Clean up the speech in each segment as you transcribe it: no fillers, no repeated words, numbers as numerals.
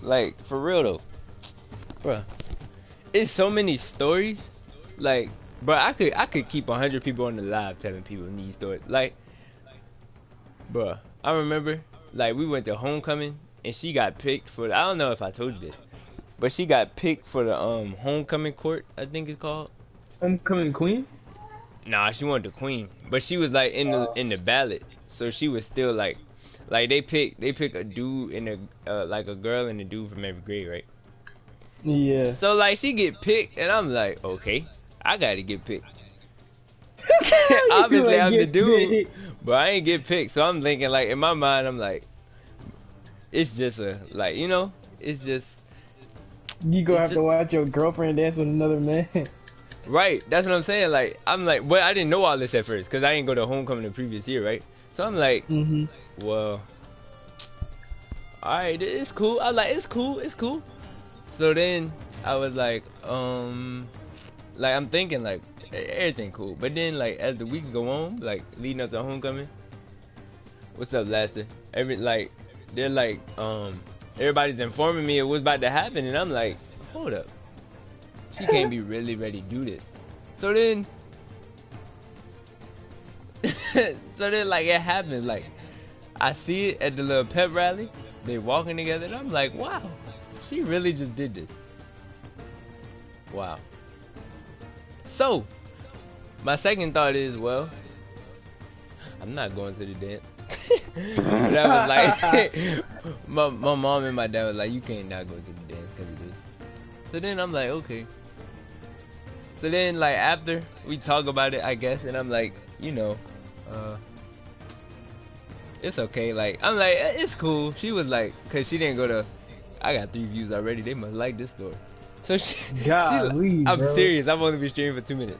like, for real though, bruh. It's so many stories. Like, bruh, I could keep 100 people on the live telling people these stories. Like, bruh, I remember, like, we went to homecoming and she got picked for. I don't know if I told you this, but she got picked for the homecoming court. I think it's called. Homecoming Queen? Nah, she wanted the queen, but she was like in the ballot, so she was still like they pick a dude and like a girl and a dude from every grade, right? Yeah. So like she get picked, and I'm like, okay, I gotta get picked. You Obviously, like I'm the get dude, picked. but I ain't get picked. So I'm thinking like in my mind, I'm like, it's just a like it's just You gonna it's have just to watch your girlfriend dance with another man. right. That's what I'm saying. Like I'm like, but I didn't know all this at first because I didn't go to homecoming the previous year, right? So I'm like, Mm-hmm. well, all right, it's cool. I was like, it's cool, it's cool. So then I was like I'm thinking like everything cool, but then like as the weeks go on, like leading up to homecoming, what's up, Laster? They're like everybody's informing me of what's about to happen, and I'm like, hold up, she can't be really ready to do this. So then, so then like it happened. Like I see it at the little pep rally, they walking together, and I'm like, wow, she really just did this. Wow. So, my second thought is, well, I'm not going to the dance. But I was like, my mom and my dad was like, you can't not go to the dance because of this. So then I'm like, okay. So then, like, after we talk about it, I guess, and I'm like, it's okay. Like, I'm like, it's cool. She was like, because she didn't go to, I got 3 views already. They must like this story. So Golly, I'm bro. serious. I've only been streaming for 2 minutes.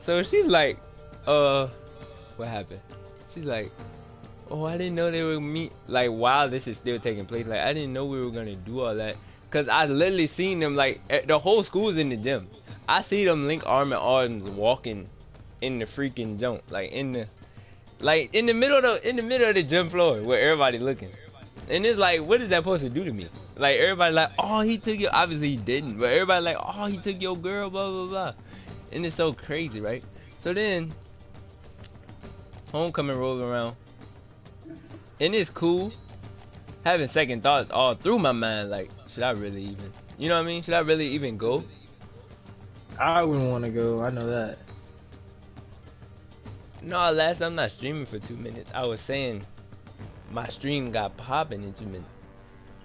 So she's like, what happened? She's like, oh, I didn't know they were meet. Like, while this is still taking place, like, I didn't know we were gonna do all that. Cause I literally seen them, like, the whole school's in the gym. I see them link arm in arms walking in the freaking jump, like in the middle of the gym floor where everybody looking. And it's like, what is that supposed to do to me? Like, everybody like, oh, he took your, obviously he didn't, but everybody like, oh, he took your girl, blah, blah, blah. And it's so crazy, right? So then, homecoming rolls around. And it's cool. Having second thoughts all through my mind, like, should I really even, you know what I mean? Should I really even go? I wouldn't want to go. I know that. No, I'm not streaming for 2 minutes. I was saying my stream got popping in 2 minutes.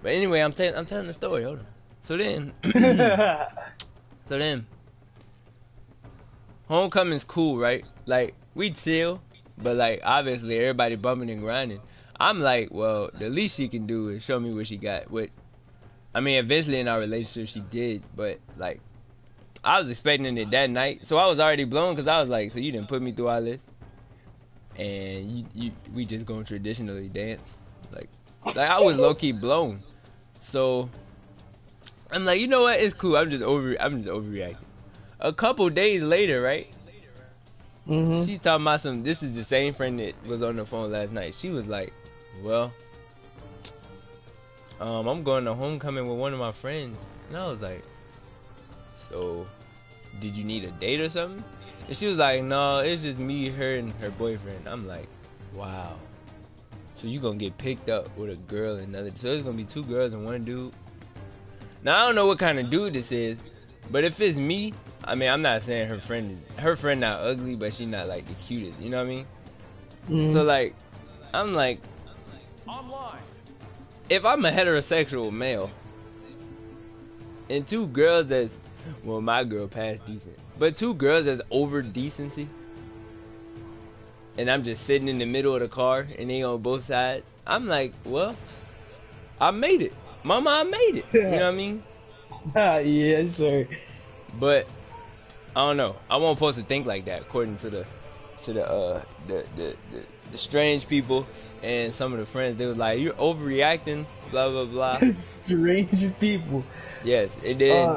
But anyway, I'm telling the story. Hold on. So then, homecoming's cool, right? Like, we chill, but like obviously everybody bumping and grinding. I'm like, well, the least she can do is show me what she got. I mean, eventually in our relationship she did, but like, I was expecting it that night, so I was already blown because I was like, so you didn't put me through all this, and we just gonna traditionally dance, like I was low key blown. So I'm like, you know what? It's cool. I'm just overreacting. A couple days later, right? Mm-hmm. She talking about some. This is the same friend that was on the phone last night. She was like, well, I'm going to homecoming with one of my friends, and I was like, so did you need a date or something? And she was like, no, it's just me, her, and her boyfriend. I'm like, wow. So you gonna get picked up with a girl and another. So it's gonna be 2 girls and 1 dude. Now I don't know what kind of dude this is, but if it's me, I mean, I'm not saying her friend not ugly, but she not like the cutest. You know what I mean? Mm-hmm. So like, I'm like, if I'm a heterosexual male and 2 girls that's, well, my girl past decent, but 2 girls that's over decency, and I'm just sitting in the middle of the car and they on both sides, I'm like, well, I made it. Mama, I made it. You know what I mean? Yes, sir. But I don't know. I won't supposed to think like that according to the strange people and some of the friends. They was like, you're overreacting, blah blah blah. Strange people. Yes, and then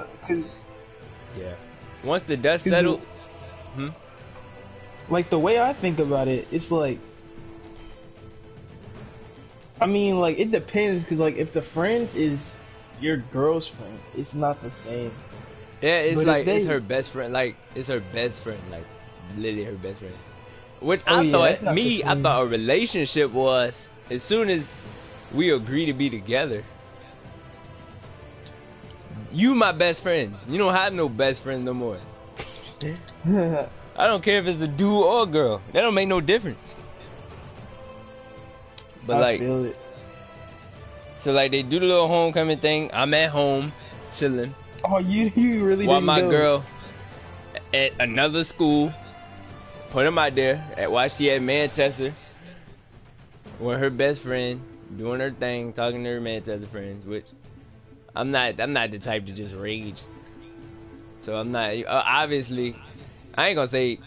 yeah. Once the dust settled, like the way I think about it, it's like I mean, like, it depends, because, like, if the friend is your girl's friend, it's not the same. Yeah, it's But like if they, it's her best friend. Like it's her best friend. Like literally her best friend. Which oh I yeah, it's thought not the I same. thought a relationship was as soon as we agree to be together. You my best friend. You don't have no best friend no more. I don't care if it's a dude or a girl. That don't make no difference. But I like, feel it. so like they do the little homecoming thing. I'm at home chilling Oh, you really while didn't my go. girl at another school. Put him out there at while she at Manchester with her best friend doing her thing, talking to her Manchester friends. Which I'm not the type to just rage. So I'm not obviously. I ain't gonna say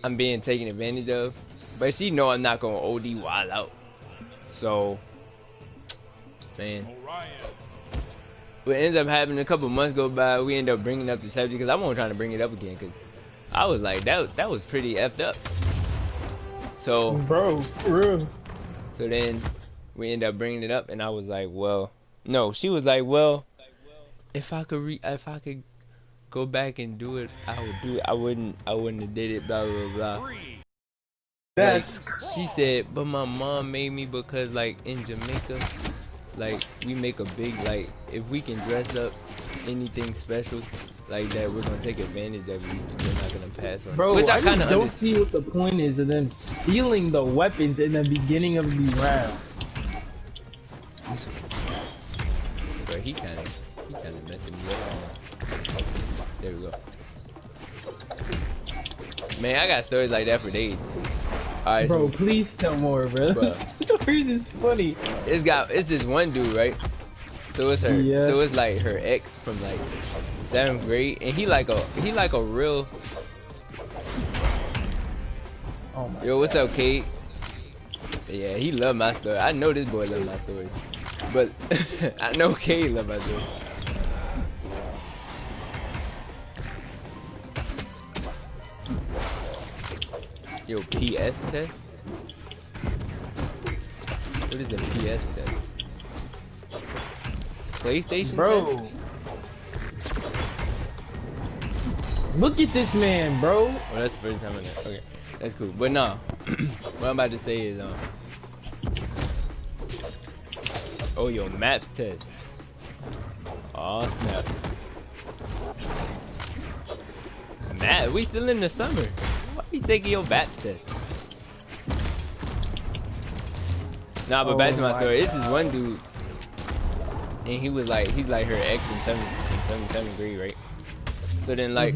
I'm being taken advantage of, but she know I'm not gonna OD wild out. So, man, what ends up happening, a couple months go by, we end up bringing up the subject because I wasn't trying to bring it up again because I was like, that was pretty effed up. So, Bro, for real. so then we end up bringing it up, and I was like, well, no. She was like, well, if I could go back and do it, I would do it. I wouldn't have did it. Blah blah blah. Like That's she said, but my mom made me because like in Jamaica, like we make a big like if we can dress up anything special like that, we're gonna take advantage of it. We're not gonna pass on. bro. Which I kind just of don't see what the point is of them stealing the weapons in the beginning of the round. Bro, he kind of messing me up. There we go. Man, I got stories like that for days. Alright, Bro, so please tell more, bro. Stories is funny. it's this one dude, right? So it's her. Yeah. So it's like her ex from like 7th grade, and he like a real. Oh my Yo, what's God. up, Kate? Yeah, he love my story. I know this boy love my stories, but I know Kate love my story. Yo, PS test? What is a PS test? PlayStation test? Bro. Look at this man, bro. Well, that's the first time I know. Okay, that's cool. But no, what I'm about to say is, oh, yo, maps test. Oh snap. Matt, we still in the summer. Why you taking your maps test? Nah, but back to my story. This is one dude, and he's like her ex in 7th grade, right? So then like,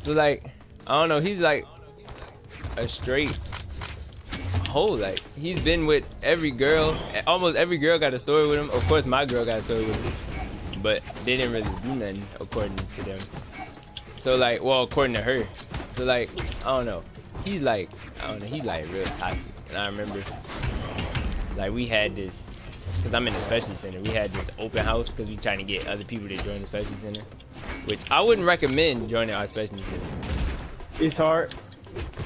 so like, I don't know, he's like a straight hoe. Like he's been with every girl, almost every girl got a story with him. Of course, my girl got a story with him, but they didn't really do nothing according to them. So like, well, according to her. So like, I don't know. He's like, I don't know. He's like real toxic. And I remember, like we had this. Because I'm in the specialty center, we had this open house because we trying to get other people to join the specialty center, which I wouldn't recommend joining our specialty center. It's hard.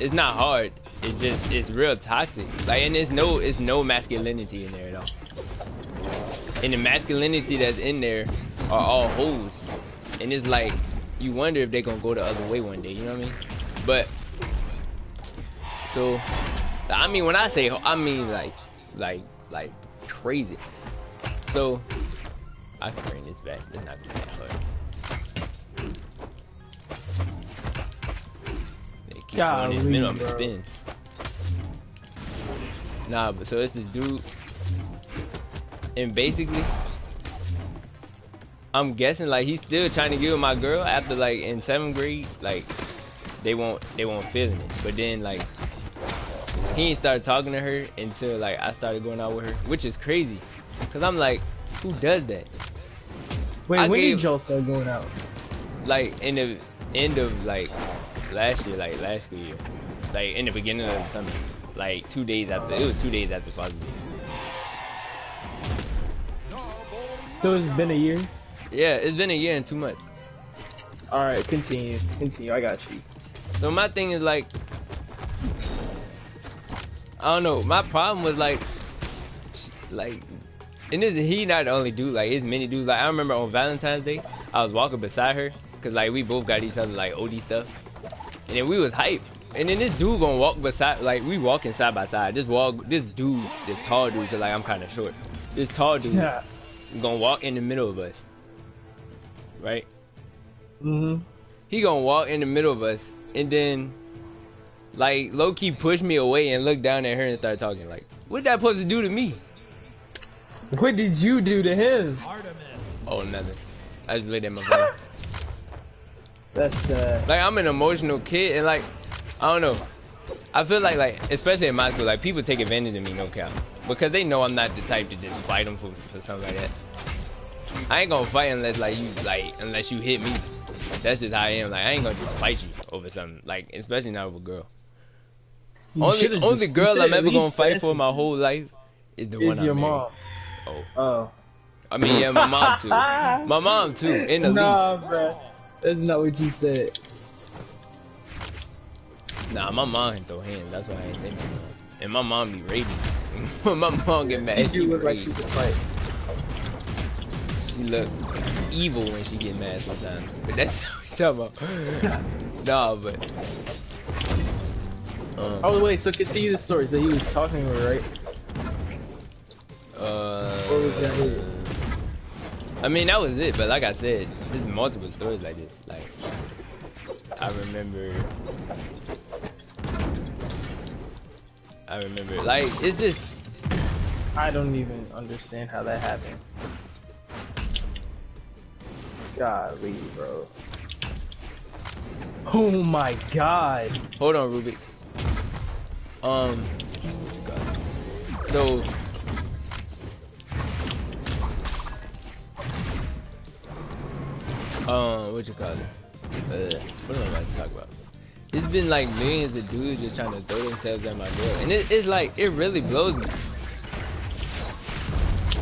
It's not hard. It's just it's real toxic. Like, and it's no masculinity in there at all. And the masculinity that's in there are all hoes, and it's like you wonder if they're gonna go the other way one day. You know what I mean? But so I mean when I say I mean like crazy. So I can bring this back. It's not too bad hard. They keep on this minimum spin. Nah, but so it's this dude, and basically, I'm guessing like he's still trying to get with my girl after like in 7th grade. Like they won't feeling it, but then like. He ain't started talking to her until like I started going out with her, which is crazy, cause I'm like, who does that? Wait, when did y'all start going out? Like in the end of like last year, like last school year, like in the beginning of the summer, like 2 days after. It was 2 days after Father's Day. So it's been a year? Yeah, it's been a year and 2 months. Alright, continue. I got you. So my thing is like, I don't know. My problem was like, and he not the only dude. Like, it's many dudes. Like, I remember on Valentine's Day, I was walking beside her, cause like we both got each other like OD stuff, and then we was hype. And then this dude gonna walk beside, like we walking side by side. This dude, this tall dude, cause like I'm kind of short. This tall dude gonna walk in the middle of us, right? He gonna walk in the middle of us, and then like low key push me away and look down at her and start talking. Like, what that supposed to do to me? What did you do to him? Oh, nothing. I just laid at my phone. That's like I'm an emotional kid, and like I don't know. I feel like especially in my school, like people take advantage of me, no cap, because they know I'm not the type to just fight them for something like that. I ain't gonna fight unless unless you hit me. That's just how I am. Like I ain't gonna just fight you over something. Like especially not with a girl. Only girl I'm ever gonna fight for my whole life is the one I married. Mom. Oh. I mean, yeah, my mom too. My mom too. In the Nah, bro. That's not what you said. Nah, my mom can throw hands. That's why I ain't thinking. And my mom be raging. My mom get mad. She look like she can fight. She look evil when she get mad sometimes. But that's what we talking about. Nah, but. Oh wait, so continue the story. So he was talking to her, right? What was that? I mean, that was it. But like I said, there's multiple stories like this. Like, I remember, like, it's just... I don't even understand how that happened. Golly, bro. Oh my god. Hold on, Rubik. So... what you call it? What am I about to talk about? It's been like millions of dudes just trying to throw themselves at my girl, and it's like it really blows me.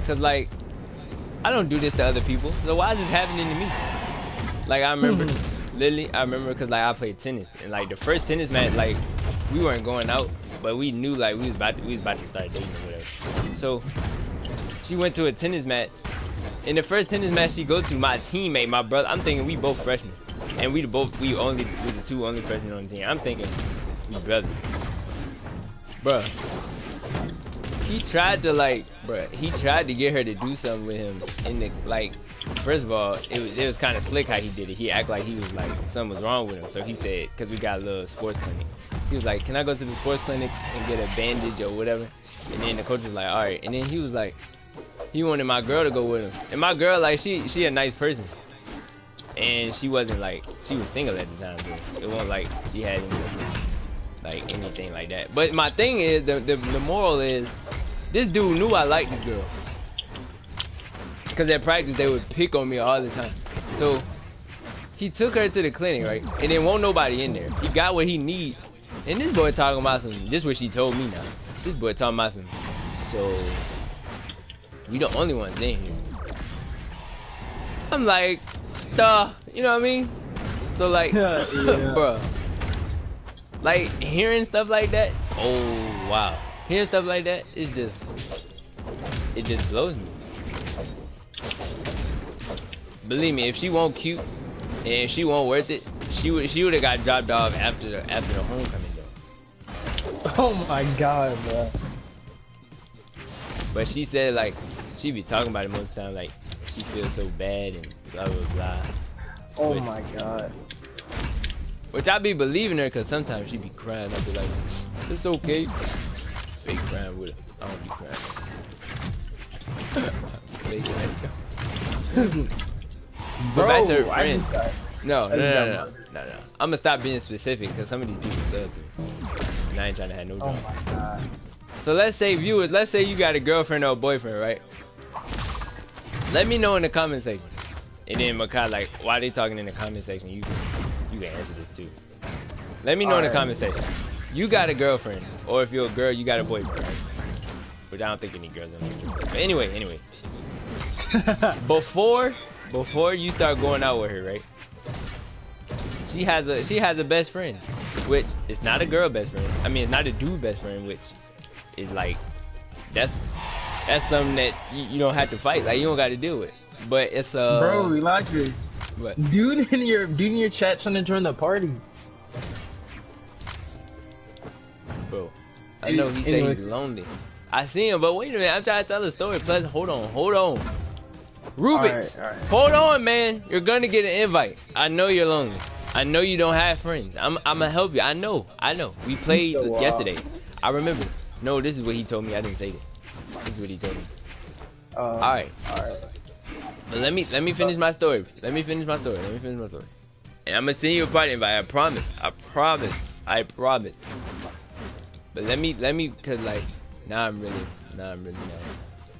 Cause like I don't do this to other people, so why is this happening to me? Like I remember, literally, I remember cause like I played tennis, and like the first tennis match, like we weren't going out, but we knew like we was about to start dating or whatever. So she went to a tennis match. In the first tennis match she go to, my teammate, my brother, I'm thinking we both freshmen, and we the two only freshmen on the team. I'm thinking we brothers, bruh. He tried to get her to do something with him in the like. First of all, it was kind of slick how he did it. He acted like he was like something was wrong with him, so he said, cause we got a little sports clinic. He was like, "Can I go to the sports clinic and get a bandage or whatever?" And then the coach was like, "All right." And then he was like. He wanted my girl to go with him, and my girl, like she a nice person, and she wasn't like she was single at the time. But it wasn't like she had anything like that. But my thing is the moral is this dude knew I liked this girl, cause at practice they would pick on me all the time. So he took her to the clinic, right, and then won't nobody in there. He got what he needs, and this boy talking about some. This is what she told me now. This boy talking about some. So. We the only ones in here. I'm like, duh, you know what I mean? So like, bruh, like hearing stuff like that, oh wow. Hearing stuff like that, it just blows me. Believe me, if she won't cute and if she won't worth it, she would have got dropped off after the homecoming though. Oh my god, bro. But she said like she be talking about it most of the time, like she feels so bad and blah blah blah. Oh my god. Which I be believing her, cause sometimes she be crying. I be like, it's okay. Fake crying with her. I don't be crying. Fake crying. But back to her friends. No. I'm gonna stop being specific, cause some of these people sell to me. And I ain't trying to have no drama. Oh my god. So let's say viewers, let's say you got a girlfriend or a boyfriend, right? Let me know in the comment section. And then Makai, like, why they talking in the comment section? You can answer this too. Let me know in the comment section. You got a girlfriend, or if you're a girl, you got a boyfriend, right? Which I don't think any girls are. But anyway. Before you start going out with her, right? She has a best friend, which is not a girl best friend. I mean, it's not a dude best friend, which is like that's something that you don't have to fight. Like you don't got to deal with. But it's Bro, relax it. What? Dude in your chat trying to join the party. Bro, I know he said he's lonely. I see him, but wait a minute, I'm trying to tell a story. Plus, hold on. Rubik's, all right. hold on, man. You're gonna get an invite. I know you're lonely. I know you don't have friends. I'm gonna help you. I know. We played yesterday. I remember. No, this is what he told me. I didn't say this. This is what he told me. All right. But let me finish my story. And I'm gonna send you a party invite. I promise. But let me, cause like, now I'm really mad.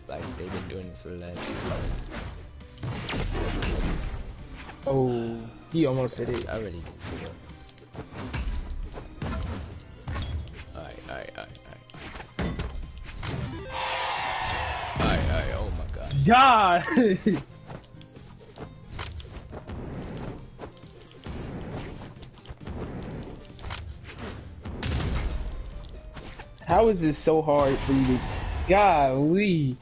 Like they've been doing this for the last 2 months. Oh, he almost hit it. I already did. Alright. Oh my god. God. How is this so hard for you to... Golly.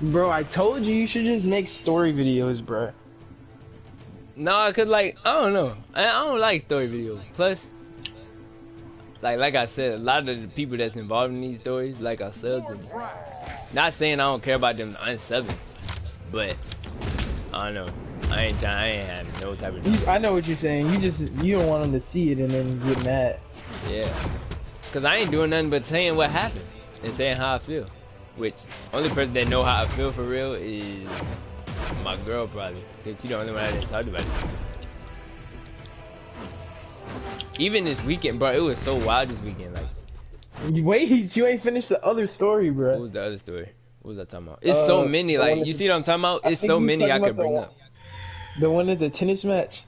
Bro, I told you should just make story videos, bro. No, cause like, I don't know. I don't like story videos. Plus, like I said, a lot of the people that's involved in these stories, like I subbed them. Not saying I don't care about them unsubbing, but I don't know. I ain't having no type of... I know what you're saying. You don't want them to see it and then get mad. Yeah. Cause I ain't doing nothing but saying what happened and saying how I feel. Which, only person that know how I feel for real is my girl probably. Cause she the only one I didn't talk about it. Even this weekend, bro, it was so wild this weekend. Like, wait, you ain't finished the other story, bro. What was the other story? What was I talking about? It's so many, like, you see what I'm talking about? It's so many I could bring up. The one at the tennis match?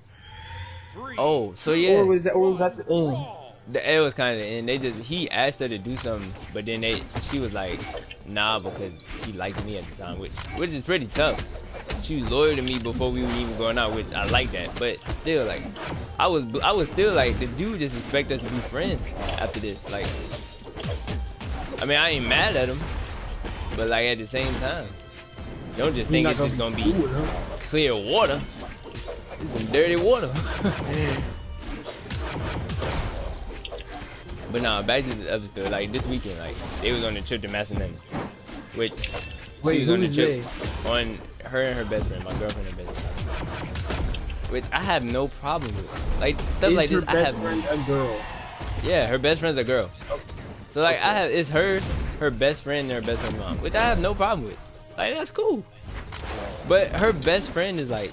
Oh, so yeah. Or was that the end? It was kind of the end. He asked her to do something, but then she was like, nah, because she liked me at the time, which is pretty tough. She was loyal to me before we were even going out, which I like that. But still, like, I was still like, the dude just expect us to be friends after this. Like, I mean, I ain't mad at him, but like at the same time, don't just think it's just gonna be clear water. It's some dirty water. But nah, back to the other story. Like this weekend, like they was on the trip to Massachusetts, which she was on the trip on her and her best friend, my girlfriend and best friend, which I have no problem with. Like stuff like this, I have. Friend a girl? Yeah, her best friend's a girl. So like it's her best friend and her best friend's mom, which I have no problem with. Like that's cool. But her best friend is like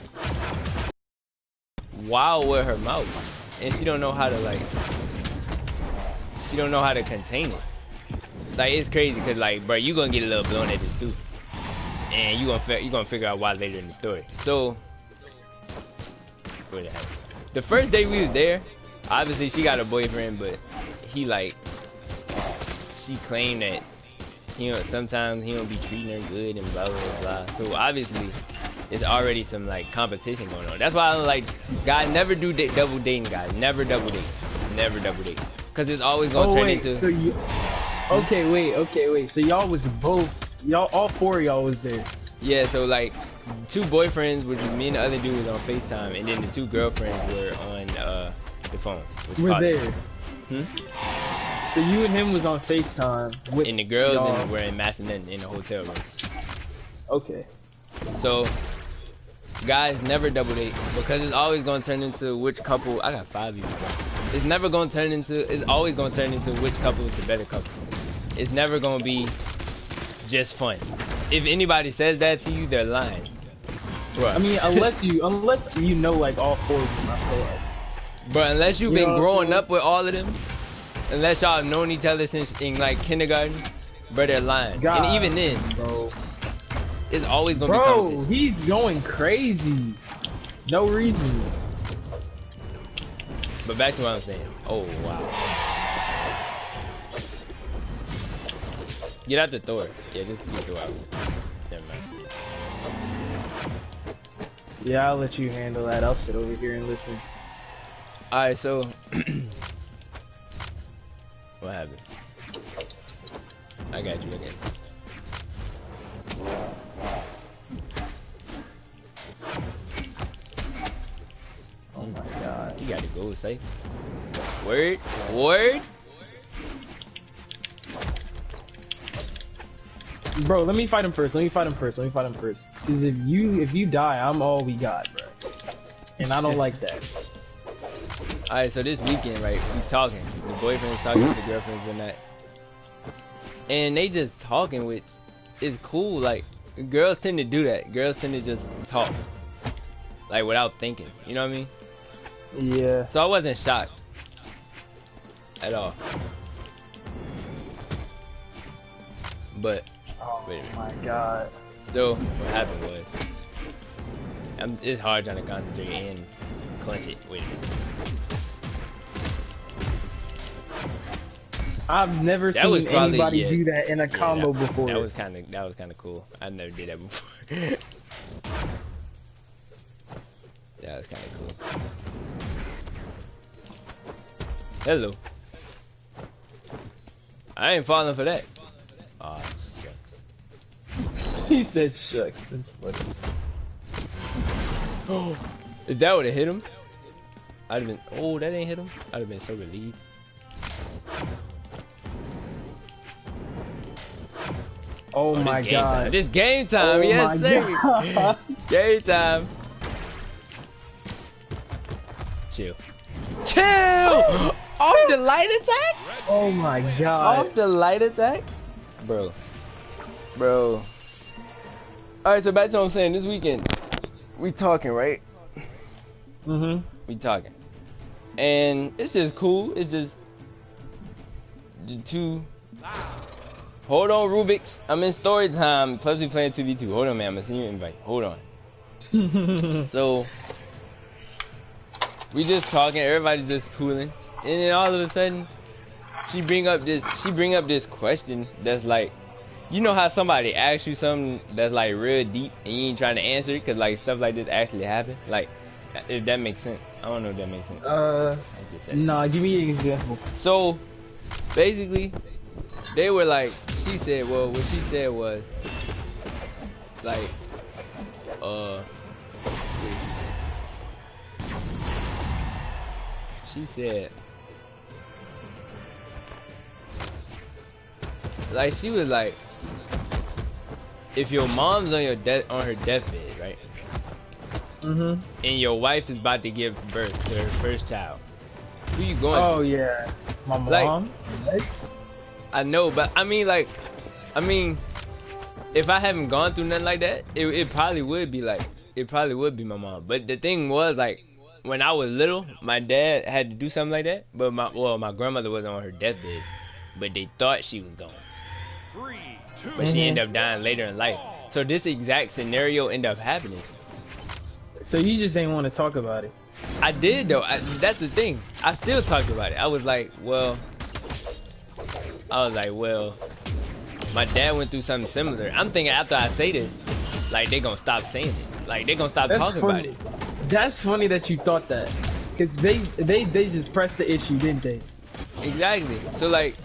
wild with her mouth, and she don't know how to contain it. Like it's crazy because like, bro, you gonna get a little blown at this too, and you gonna figure out why later in the story. So, the first day we was there, obviously she got a boyfriend, but she claimed that sometimes he don't be treating her good and blah blah blah. So obviously, it's already some like competition going on. That's why I'm like, guys, never do double dating, guys. Never double date. Cause it's always gonna turn into. So okay, wait. So y'all all four of y'all was there. Yeah, so like 2 boyfriends, which was me and the other dude, was on FaceTime, and then the 2 girlfriends were on the phone. We're there. So you and him was on FaceTime with. And the girls were in Massachusetts in the hotel room. Okay. So guys, never double date because it's always gonna turn into which couple. I got 5 of you. It's always gonna turn into which couple is the better couple. It's never gonna be just fun. If anybody says that to you, they're lying. Bruh. I mean, unless you know like all 4 of them, I feel like. But unless you've been growing up with all of them, unless y'all have known each other since in like kindergarten, bro, they're lying. God, and even then, bro, it's always gonna be competition. He's going crazy. No reason. But back to what I'm saying. Oh wow. Get out the door. Yeah, just throw out. Never mind. Yeah, I'll let you handle that. I'll sit over here and listen. Alright, so What happened? I got you. Oh my god. You gotta go safe. Word. Bro, let me fight him first. Cause if you die, I'm all we got, bro. And I don't like that. Alright, so this weekend, right, we talking. The boyfriend's talking to the girlfriends and that. And they just talking, which is cool. Like, girls tend to do that. Girls tend to just talk. Like, without thinking. You know what I mean? Yeah. So I wasn't shocked. At all. But, Oh wait a minute. my god. So, what happened was, it's hard trying to concentrate and clench it. Wait a minute. I've never That was seen probably- anybody yeah. do that in a Yeah, combo before. That was kind of cool. I never did that before. That was kind of cool. Hello. I ain't falling for that. Aw, shucks. He said shucks. That's funny. Oh, if that would have hit him, I'd have been. Oh, that ain't hit him. I'd have been so relieved. Oh This my game time. god. This game time, Oh yes my sir. god. Game time. Chill. Chill! Off the light attack? Oh my god. Off the light attack? Bro. Alright, so back to what I'm saying. This weekend, we talking, right? Mm-hmm. We talking. And it's just cool. It's just the two. Hold on, Rubik's. I'm in story time. Plus we playing 2v2. Hold on, man. I'm gonna send you an invite. Hold on. So we just talking. Everybody's just cooling. And then all of a sudden, she bring up this question that's like, you know how somebody asks you something that's like real deep and you ain't trying to answer it because like stuff like this actually happen. Like, if that makes sense. I don't know if that makes sense. I just said it. Nah, give me an example. So basically, they were like, she said, well, what she said was like, she said, like, she was like, if your mom's on her deathbed, right? Mm-hmm. And your wife is about to give birth to her first child, who you going Oh to? yeah. My Like- mom? What? I know, but I mean, if I haven't gone through nothing like that, it probably would be my mom. But the thing was, like, when I was little, my dad had to do something like that, but my grandmother wasn't on her deathbed, but they thought she was gone. 3, 2, But she ended up dying later in life. So this exact scenario ended up happening. So you just ain't want to talk about it. I did though. That's the thing. I still talked about it. I was like, well, my dad went through something similar. I'm thinking after I say this, like, they gonna stop saying it. Like, they gonna stop talking about it. That's funny that you thought that. Cause they just pressed the issue, didn't they? Exactly. So like,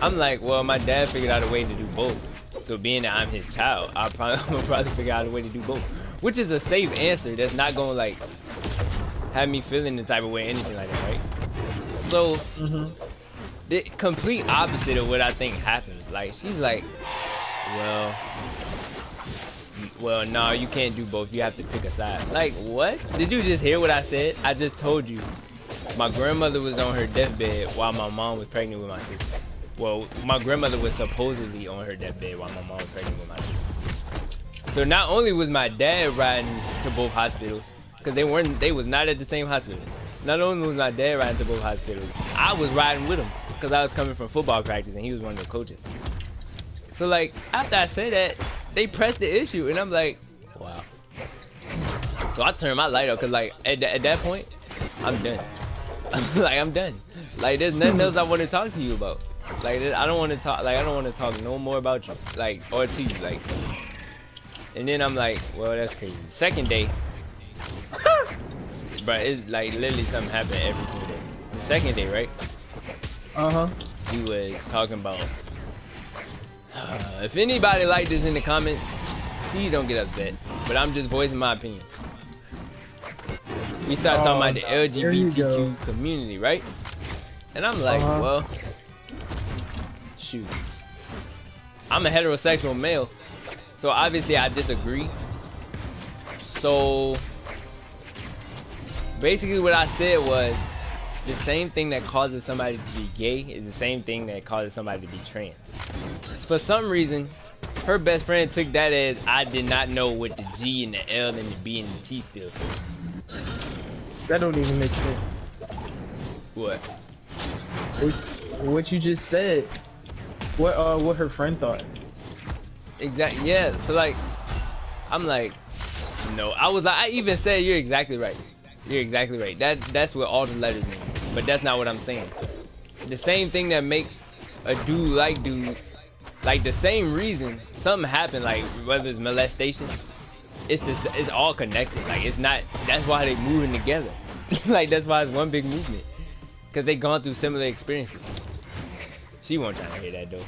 I'm like, well, my dad figured out a way to do both. So being that I'm his child, I'm gonna probably figure out a way to do both. Which is a safe answer. That's not gonna like have me feeling the type of way, anything like that, right? So the complete opposite of what I think happened. Like, she's like, well, no, you can't do both. You have to pick a side. Like, what? Did you just hear what I said? I just told you. My grandmother was on her deathbed while my mom was pregnant with my sister. Well, my grandmother was supposedly on her deathbed while my mom was pregnant with my sister. So not only was my dad riding to both hospitals, because they was not at the same hospital. Not only was my dad riding to both hospitals, I was riding with him because I was coming from football practice and he was one of the coaches. So like, after I said that, they pressed the issue and I'm like, wow. So I turned my light off because like at that point, I'm done. Like, I'm done. Like, there's nothing else I want to talk to you about. Like, I don't want to talk. Like, I don't want to talk no more about you. Like, or to you. Like, and then I'm like, well, that's crazy. Second day, but it's like literally something happened every single day. The second day, right? we was talking about. If anybody like this in the comments, please don't get upset. But I'm just voicing my opinion. We started talking about the LGBTQ community, right? And I'm like, well, shoot. I'm a heterosexual male, so obviously I disagree. So basically what I said was the same thing that causes somebody to be gay is the same thing that causes somebody to be trans. For some reason, her best friend took that as I did not know what the G and the L and the B and the T stood for. That don't even make sense. What? What you just said. What her friend thought. Exactly. Yeah. So like, I'm like, no. I was like, I even said you're exactly right. You're exactly right. That's what all the letters mean. But that's not what I'm saying. The same thing that makes a dude like dudes, like the same reason something happened, like whether it's molestation, it's all connected. Like it's not. That's why they moving together. Like that's why it's one big movement. Cause they gone through similar experiences. She won't try to hear that though.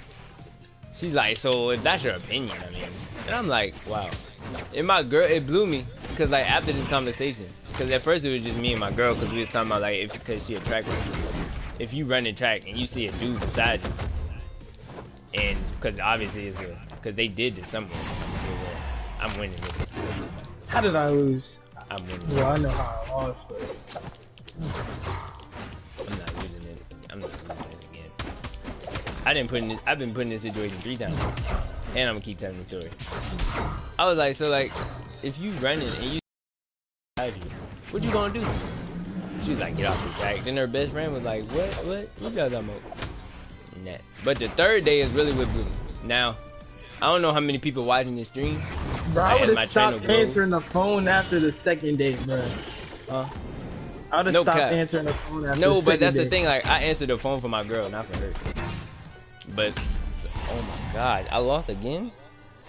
She's like, so if that's your opinion, I mean, and I'm like, wow. And my girl, it blew me, cause like after this conversation, cause at first it was just me and my girl, cause we were talking about like because she a track runner. If you run a track and you see a dude beside you, and cause obviously it's cause they did this somewhere. I'm winning with it. How did I lose? I'm winning. Well, I know how I lost, but I'm not losing it. I'm not losing it again. I've been put in this situation 3 times. And I'm gonna keep telling the story. I was like, so like, if you running and you what you gonna do? She was like, get off the track. Then her best friend was like, what you guys talking about? Nah. But the third day is really what blew me. Now, I don't know how many people watching this stream. Bro, I would have stopped answering the phone after the second day, bro. I would have stopped answering the phone after the second day. No, but that's the thing. Like, I answered the phone for my girl, not for her. But, oh my God, I lost again?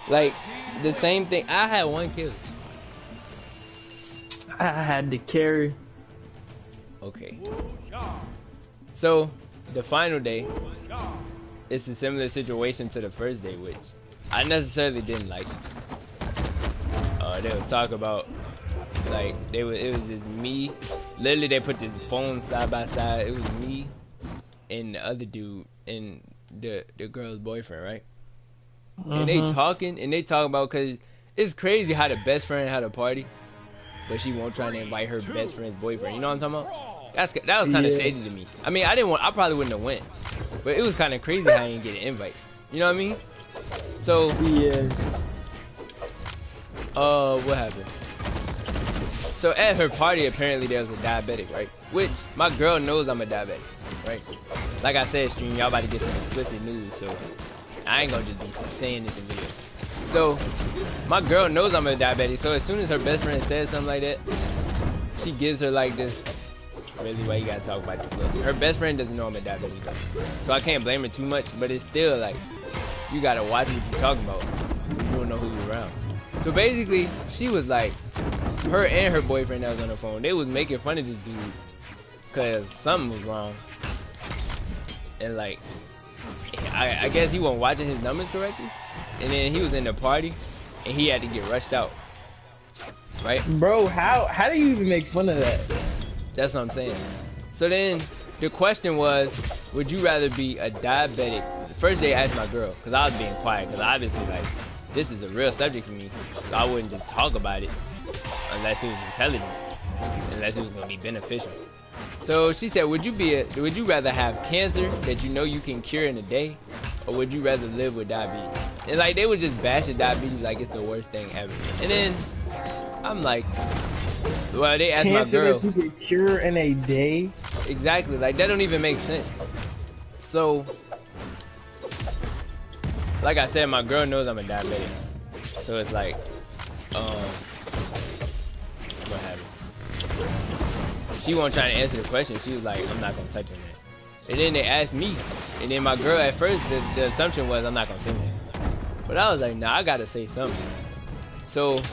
Like, the same thing. I had 1 kill. I had to carry. Okay. So, the final day, it's a similar situation to the first day, which I necessarily didn't like. They would talk about, like, it was just me. Literally, they put the phone side by side. It was me and the other dude and the girl's boyfriend, right? And they talk about, cause it's crazy how the best friend had a party, but she won't try to invite her best friend's boyfriend. You know what I'm talking about? That was kind of shady to me. I mean, I probably wouldn't have went, but it was kind of crazy how I didn't get an invite. You know what I mean? So yeah. What happened? So at her party, apparently there was a diabetic, right? Which my girl knows I'm a diabetic, right? Like I said, stream, y'all about to get some explicit news, so I ain't gonna just be saying this in video. So my girl knows I'm a diabetic, so as soon as her best friend says something like that, she gives her like this. Really, why you gotta talk about this? Look, her best friend doesn't know I'm a diabetic, so I can't blame her too much. But it's still like you gotta watch what you're talking about. You don't know who you're around. So basically, she was like, her and her boyfriend that was on the phone, they was making fun of this dude because something was wrong. And like, I guess he wasn't watching his numbers correctly. And then he was in the party and he had to get rushed out. Right? Bro, how do you even make fun of that? That's what I'm saying. So then the question was, would you rather be a diabetic? The first day I asked my girl, because I was being quiet, because obviously like, this is a real subject for me, so I wouldn't just talk about it unless it was intelligent, unless it was gonna be beneficial. So she said, would you rather have cancer that you know you can cure in a day, or would you rather live with diabetes? And like they would just bash the diabetes like it's the worst thing ever. And then I'm like, well, they asked my girl. Cancer that you can cure in a day? Exactly, like that don't even make sense. So, like I said, my girl knows I'm a diabetic. So it's like, what happened? She won't try to answer the question. She was like, I'm not gonna touch on that. And then they asked me, and then my girl at first, the assumption was I'm not gonna say that. But I was like, nah, I gotta say something. So,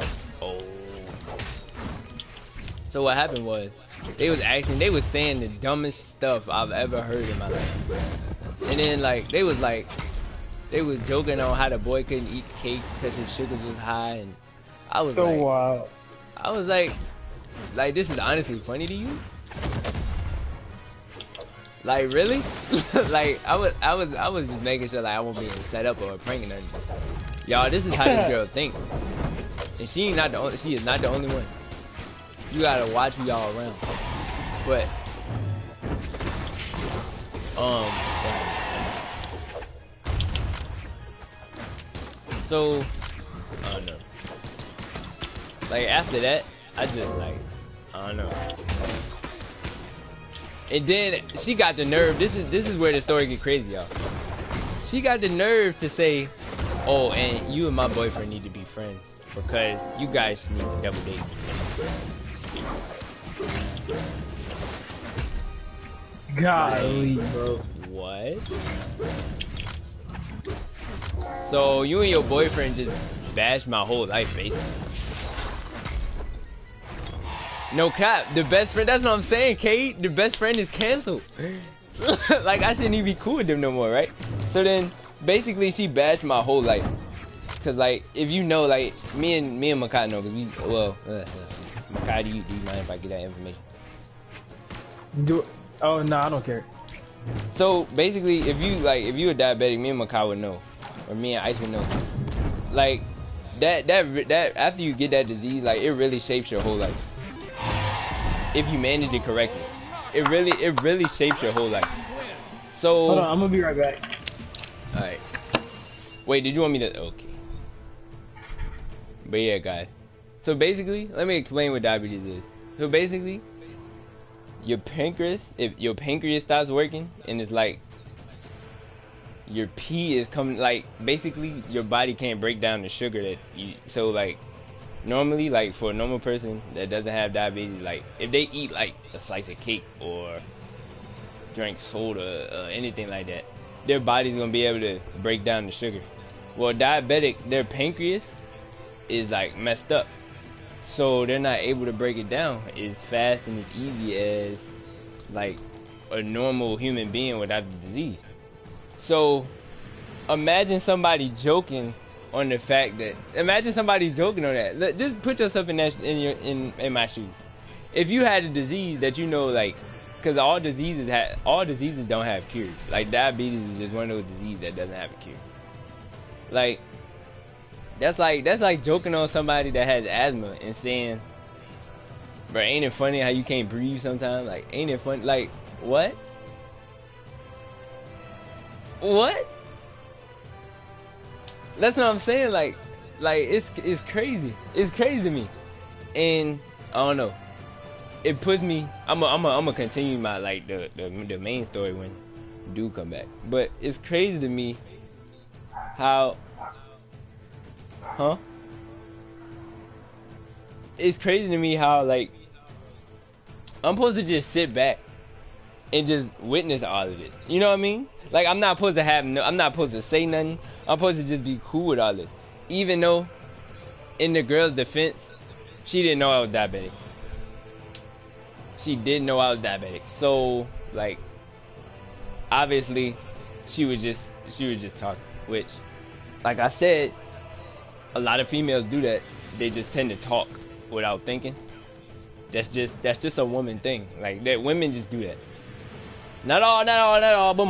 so what happened was, they was saying the dumbest stuff I've ever heard in my life. And then like they was joking on how the boy couldn't eat cake because his sugars was high, and I was so like, wild. I was like this is honestly funny to you? Like really? Like I was just making sure like I won't be set up or pranking nothing. Y'all, this is how this girl thinks, and she is not the only one. You gotta watch who y'all around. But so I don't know. Like after that, I just like I don't know. And then she got the nerve. This is where the story get crazy, y'all. She got the nerve to say, "Oh, and you and my boyfriend need to be friends because you guys need to double date." Golly, bro. What? So you and your boyfriend just bashed my whole life, basically. No cap, the best friend, that's what I'm saying, Kate. The best friend is canceled. Like, I shouldn't even be cool with them no more, right? So then, basically, she bashed my whole life. Cause, like, if you know, like, me and Makai know, cause we, well, Makai, do you mind if I get that information? Oh, no, I don't care. So, basically, if you a diabetic, me and Makai would know. Or me and Ice would know. Like, that, after you get that disease, like, it really shapes your whole life. If you manage it correctly, it really shapes your whole life. So hold on, I'm gonna be right back. All right. Wait, did you want me to? Okay. But yeah, guys. So basically, let me explain what diabetes is. So basically, your pancreas, if your pancreas stops working, and it's like your pee is coming, like basically your body can't break down the sugar that you. So like. Normally, like for a normal person that doesn't have diabetes, like if they eat like a slice of cake or drink soda, anything like that, their body's gonna be able to break down the sugar. Well, diabetics, their pancreas is like messed up, so they're not able to break it down as fast and as easy as like a normal human being without the disease. So imagine somebody joking on the fact that Look, just put yourself in that in my shoes. If you had a disease that you know, like, because all diseases don't have cures. Like diabetes is just one of those diseases that doesn't have a cure. Like that's like joking on somebody that has asthma and saying, "Bro, ain't it funny how you can't breathe sometimes? Like, ain't it funny? Like, what? What?" That's what I'm saying. Like it's crazy. It's crazy to me, and I don't know. It puts me. I'm gonna continue my like the main story when do come back. But it's crazy to me how, It's crazy to me how like I'm supposed to just sit back and just witness all of this. You know what I mean? Like I'm not supposed to say nothing. I'm supposed to just be cool with all this. Even though, in the girl's defense, she didn't know I was diabetic. She didn't know I was diabetic. So, like, obviously, she was just talking. Which, like I said, a lot of females do that. They just tend to talk without thinking. That's just a woman thing. Like that, women just do that. Not all, but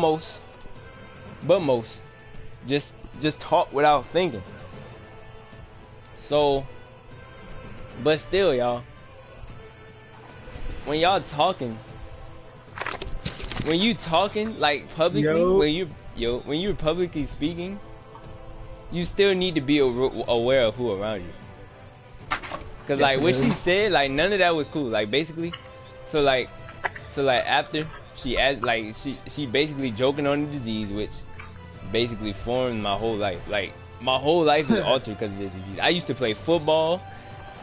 most. Just talk without thinking. So, but still, y'all, when you talking like publicly, when you're publicly speaking, you still need to be aware of who around you. Cause like what she said, like none of that was cool. Like basically, so like after she asked, like she basically joking on the disease, which basically formed my whole life. Like my whole life is altered because of this disease. I used to play football.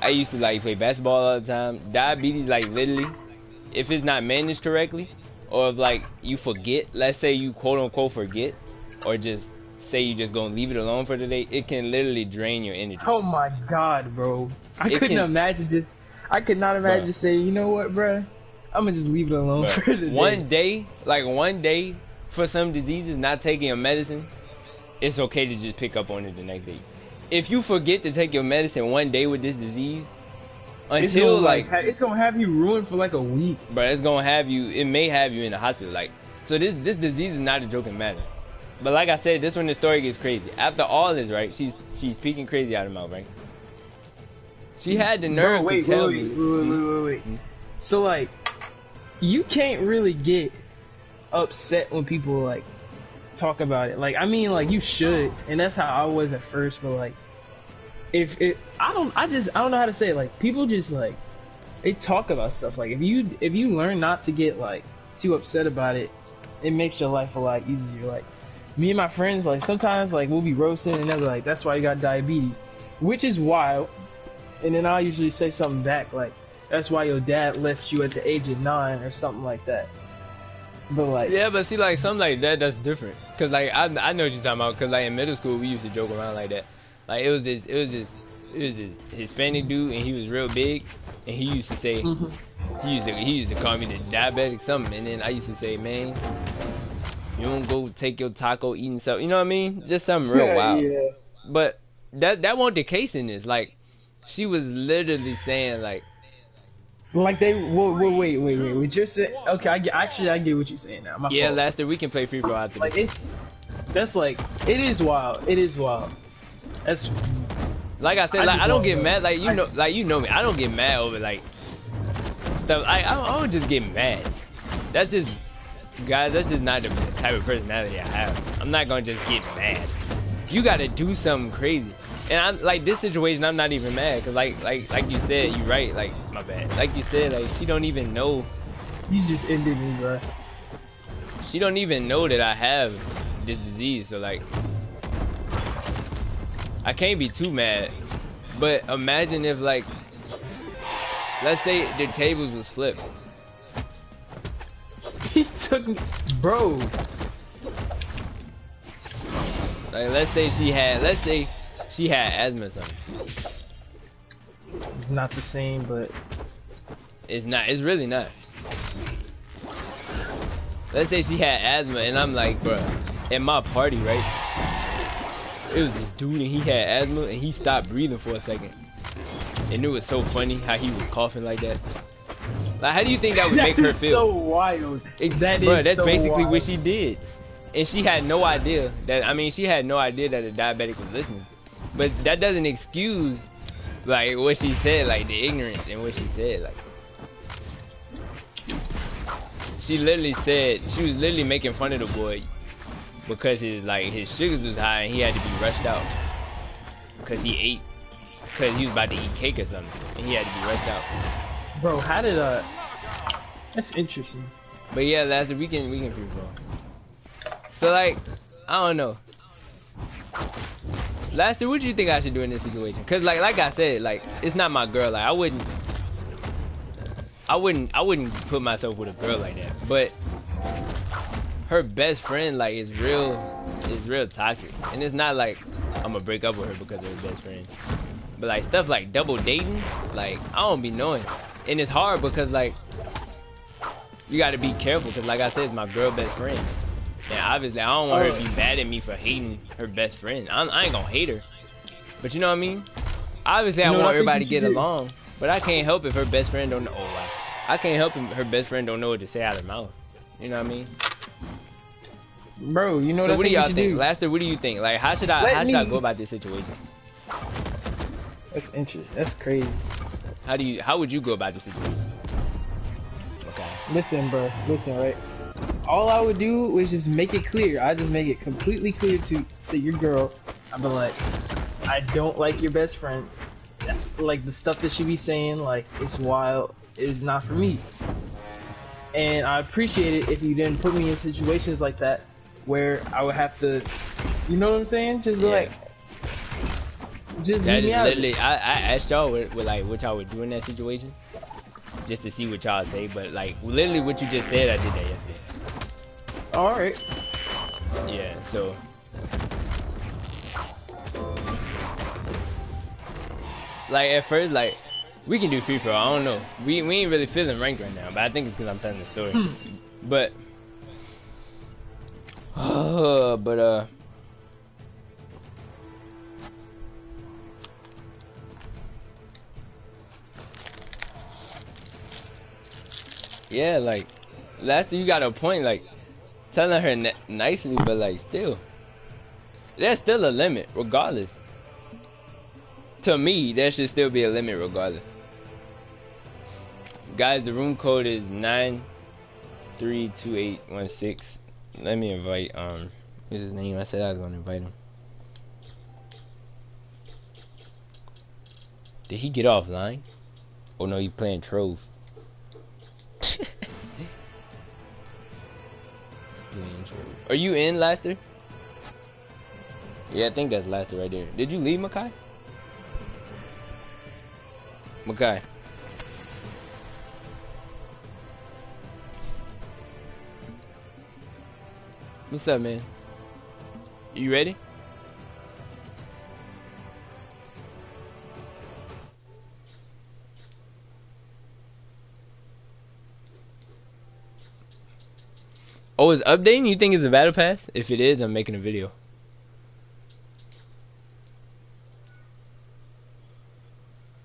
I used to like play basketball all the time. Diabetes, like literally, if it's not managed correctly, or if like you forget, let's say you quote unquote forget, or just say you just gonna leave it alone for the day, it can literally drain your energy. Oh my god, bro. I could not imagine saying, you know what, bro? I'm gonna just leave it alone for the day. One day, for some diseases, not taking your medicine, it's okay to just pick up on it the next day. If you forget to take your medicine one day with this disease, until it's gonna have you ruined for like a week. But it's gonna have you. It may have you in the hospital. Like, so this disease is not a joking matter. But like I said, this when the story gets crazy. After all this, right? She's speaking crazy out of her mouth, right? She had the nerve to tell me. Wait. So like, you can't really get upset when people like talk about it. Like, I mean, like you should, and that's how I was at first. But like, I don't know how to say it. Like, people just like they talk about stuff. Like, if you learn not to get like too upset about it, it makes your life a lot easier. Like, me and my friends, like sometimes like we'll be roasting and they'll be like, "That's why you got diabetes," which is wild. And then I'll usually say something back like, "That's why your dad left you at the age of 9 or something like that." But like, yeah, but see, like something like that, that's different. Cause like I know what you're talking about. Cause like in middle school, we used to joke around like that. Like it was this Hispanic dude, and he was real big, and he used to say, he used to call me the diabetic something, and then I used to say, "Man, you don't go take your taco eating something," you know what I mean? Just something real wild. Yeah. But that wasn't the case in this. Like, she was literally saying like they wait. You're saying, okay, I get what you're saying now. My fault. Lester, we can play free throw after like this. That's like, it is wild. It is wild. That's like I said, like I don't get mad. Like you know me. I don't get mad over like stuff. I don't just get mad. That's just, guys. That's just not the type of personality I have. I'm not gonna just get mad. You gotta do something crazy. And I'm like, this situation, I'm not even mad, cause like you said, you right. Like, my bad. Like you said, like she don't even know. You just ended me, bro. She don't even know that I have this disease. So like, I can't be too mad. But imagine if like, let's say the tables was flipped. He took me, bro. Like, let's say she had asthma or something. It's not the same, but it's not. It's really not. Let's say she had asthma, and I'm like, bro, at my party, right? It was this dude, and he had asthma, and he stopped breathing for a second, and it was so funny how he was coughing like that. Like, how do you think that would make her feel? So wild. That's so basically wild. what she did, and she had no idea that. I mean, she had no idea that a diabetic was listening, but that doesn't excuse like what she said, like the ignorance and what she said. Like, she literally said she was literally making fun of the boy because his sugars was high and he had to be rushed out because he was about to eat cake or something and he had to be rushed out. Bro, how did that's interesting. But yeah, Lester, we can free flow. So like, I don't know. Lester, what do you think I should do in this situation? Cause like I said, like it's not my girl. Like I wouldn't put myself with a girl like that. But her best friend like is real toxic. And it's not like I'm gonna break up with her because of her best friend. But like stuff like double dating, like I don't be knowing. And it's hard because like you gotta be careful because like I said, it's my girl best friend. And obviously I don't want her to be mad at me for hating her best friend. I ain't gonna hate her. But you know what I mean? Obviously I want everybody to get along. But I can't help if her best friend don't know. Oh, wow. I can't help if her best friend don't know what to say out of her mouth. You know what I mean? Bro, you know what I think. So what do y'all think? Lester, what do you think? Like how should I go about this situation? That's interesting. That's crazy. How would you go about this situation? Okay. Listen, bro. Listen, right? All I would do was just make it clear. I just make it completely clear to your girl. I'd be like, I don't like your best friend. Like the stuff that she be saying, like it's wild. It's not for me. And I appreciate it if you didn't put me in situations like that where I would have to, you know what I'm saying? Just be like, just leave me out. Literally, I asked y'all what y'all would do in that situation, just to see what y'all say. But like literally what you just said, I did that yesterday. All right. Yeah. So. Like at first, like we can do free for all. I don't know. We ain't really feeling ranked right now, but I think it's because I'm telling the story. But But yeah, like last you got a point, like telling her nicely, but like still, there's still a limit, regardless. To me, there should still be a limit, regardless. Guys, the room code is 932816. Let me invite what's his name? I said I was gonna invite him. Did he get offline? Oh no, he playing Trove. Are you in, Laster? Yeah, I think that's Laster right there. Did you leave, Makai? Makai. What's up, man? You ready? Oh, it's updating? You think it's a battle pass? If it is, I'm making a video.